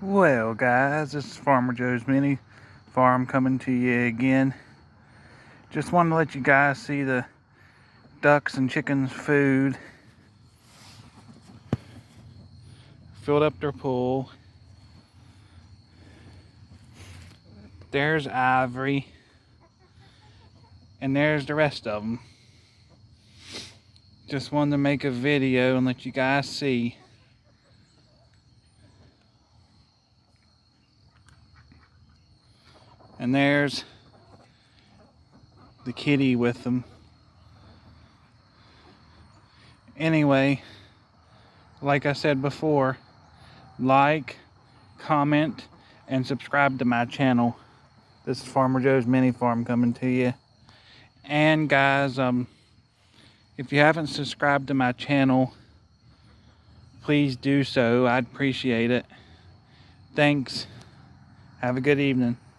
Well, guys, this is Farmer Joe's Mini Farm coming to you again. Just wanted to let you guys see the ducks and chickens' food. Filled up their pool. There's Ivory. And there's the rest of them. Just wanted to make a video and let you guys see. And there's the kitty with them. Anyway, like I said before, like, comment, and subscribe to my channel. This is Farmer Joe's Mini Farm coming to you. And guys, if you haven't subscribed to my channel, please do so. I'd appreciate it. Thanks. Have a good evening.